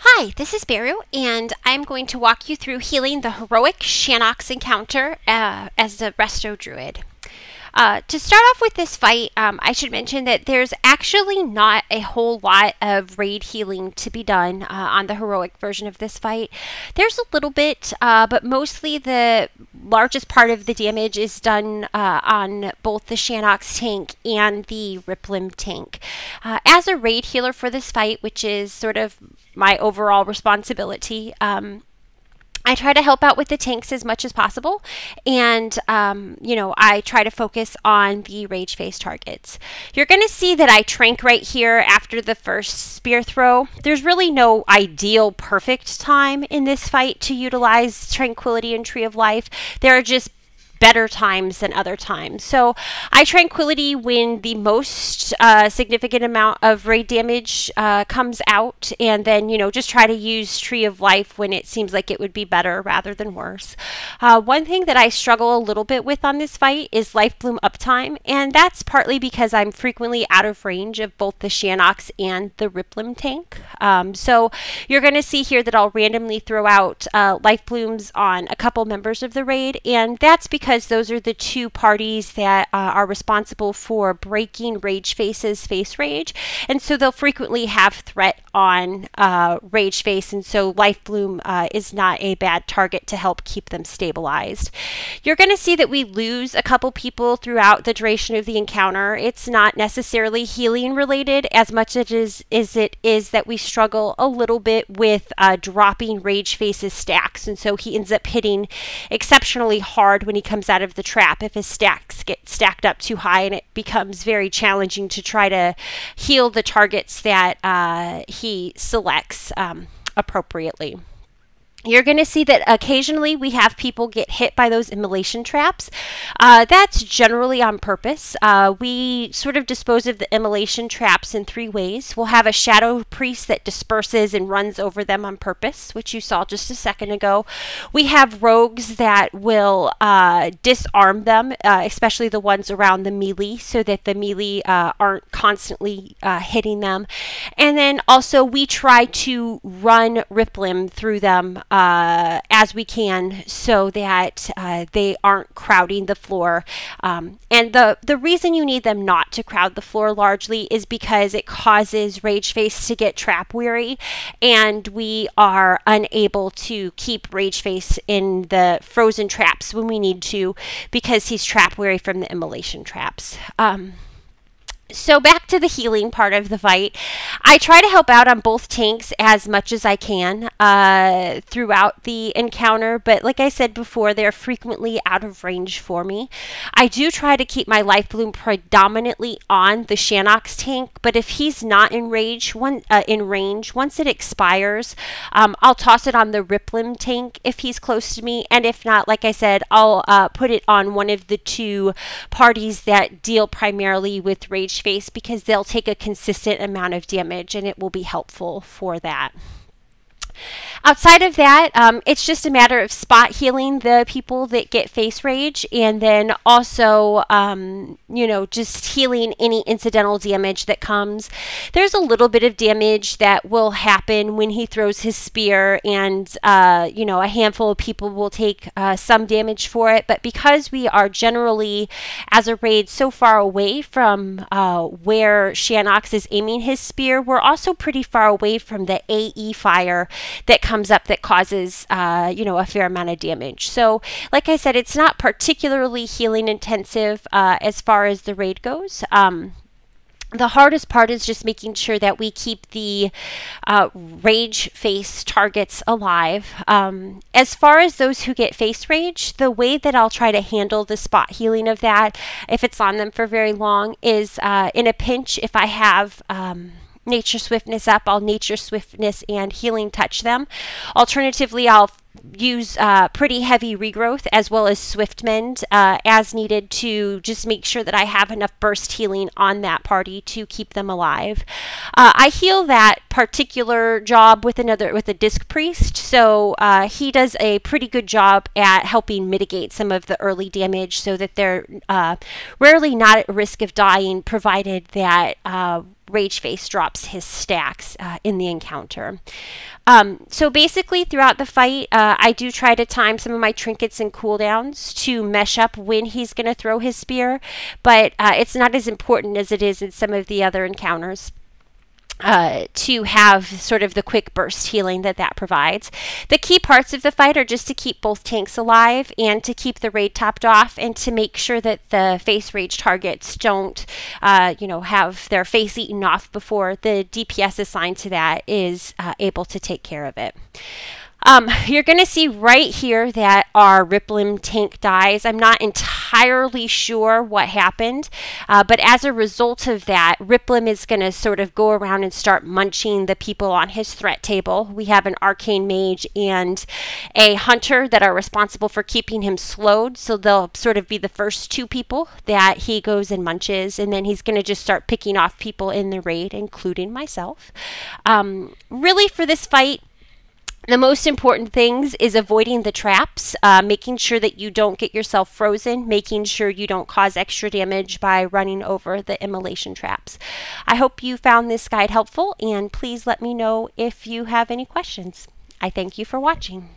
Hi, this is Beru, and I'm going to walk you through healing the heroic Shannox encounter as the Resto Druid. To start off with this fight, I should mention that there's actually not a whole lot of raid healing to be done on the heroic version of this fight. There's a little bit, but mostly the largest part of the damage is done on both the Shannox tank and the Riplim tank. As a raid healer for this fight, which is sort of my overall responsibility, I try to help out with the tanks as much as possible, and I try to focus on the rage face targets. You're going to see that I trank right here after the first spear throw. There's really no ideal perfect time in this fight to utilize Tranquility and Tree of Life. There are just better times than other times. So I Tranquility when the most significant amount of raid damage comes out, and then just try to use Tree of Life when it seems like it would be better rather than worse. One thing that I struggle a little bit with on this fight is Life Bloom uptime, and that's partly because I'm frequently out of range of both the Shannox and the Riplim tank. So you're going to see here that I'll randomly throw out Life Blooms on a couple members of the raid, and that's because those are the two parties that are responsible for breaking Rage Face's face rage, and so they'll frequently have threat on Rage Face, and so Life Bloom is not a bad target to help keep them stabilized. You're going to see that we lose a couple people throughout the duration of the encounter. It's not necessarily healing related as much as it is that we struggle a little bit with dropping Rage Face's stacks, and so he ends up hitting exceptionally hard when he comes out of the trap if his stacks get stacked up too high, and it becomes very challenging to try to heal the targets that he selects appropriately. You're going to see that occasionally we have people get hit by those immolation traps. That's generally on purpose. We sort of dispose of the immolation traps in three ways. We'll have a shadow priest that disperses and runs over them on purpose, which you saw just a second ago. We have rogues that will disarm them, especially the ones around the melee, so that the melee aren't constantly hitting them. And then also we try to run Riplim through them as we can, so that they aren't crowding the floor. And the reason you need them not to crowd the floor largely is because it causes Rage Face to get trap weary, and we are unable to keep Rage Face in the frozen traps when we need to, because he's trap weary from the immolation traps. So back to the healing part of the fight. I try to help out on both tanks as much as I can throughout the encounter, but like I said before, they're frequently out of range for me. I do try to keep my Life Bloom predominantly on the Shannox tank, but if he's not in range, once it expires, I'll toss it on the Riplim tank if he's close to me, and if not, like I said, I'll put it on one of the two parties that deal primarily with Rage Face, because they'll take a consistent amount of damage and it will be helpful for that. Outside of that, it's just a matter of spot healing the people that get face rage, and then also, just healing any incidental damage that comes. There's a little bit of damage that will happen when he throws his spear, and, a handful of people will take some damage for it, but because we are generally, as a raid, so far away from where Shannox is aiming his spear, we're also pretty far away from the AE fire that comes up that causes a fair amount of damage. So like I said, it's not particularly healing intensive as far as the raid goes. The hardest part is just making sure that we keep the rage face targets alive. As far as those who get face rage, the way that I'll try to handle the spot healing of that, if it's on them for very long, is in a pinch, if I have Nature Swiftness up, I'll Nature Swiftness and Healing Touch them. Alternatively, I'll use pretty heavy regrowth as well as Swift Mend as needed to just make sure that I have enough burst healing on that party to keep them alive. I heal that particular job with a Disc Priest, so he does a pretty good job at helping mitigate some of the early damage so that they're rarely not at risk of dying, provided that Rageface drops his stacks in the encounter. So basically throughout the fight, I do try to time some of my trinkets and cooldowns to mesh up when he's going to throw his spear, but it's not as important as it is in some of the other encounters. To have sort of the quick burst healing that provides. The key parts of the fight are just to keep both tanks alive and to keep the raid topped off and to make sure that the face rage targets don't, have their face eaten off before the DPS assigned to that is able to take care of it. You're going to see right here that our Ripplim tank dies. I'm not entirely sure what happened, but as a result of that, Ripplim is going to sort of go around and start munching the people on his threat table. We have an arcane mage and a hunter that are responsible for keeping him slowed, so they'll sort of be the first two people that he goes and munches, and then he's going to just start picking off people in the raid, including myself. Really, for this fight, the most important things is avoiding the traps, making sure that you don't get yourself frozen, making sure you don't cause extra damage by running over the immolation traps. I hope you found this guide helpful, and please let me know if you have any questions. I thank you for watching.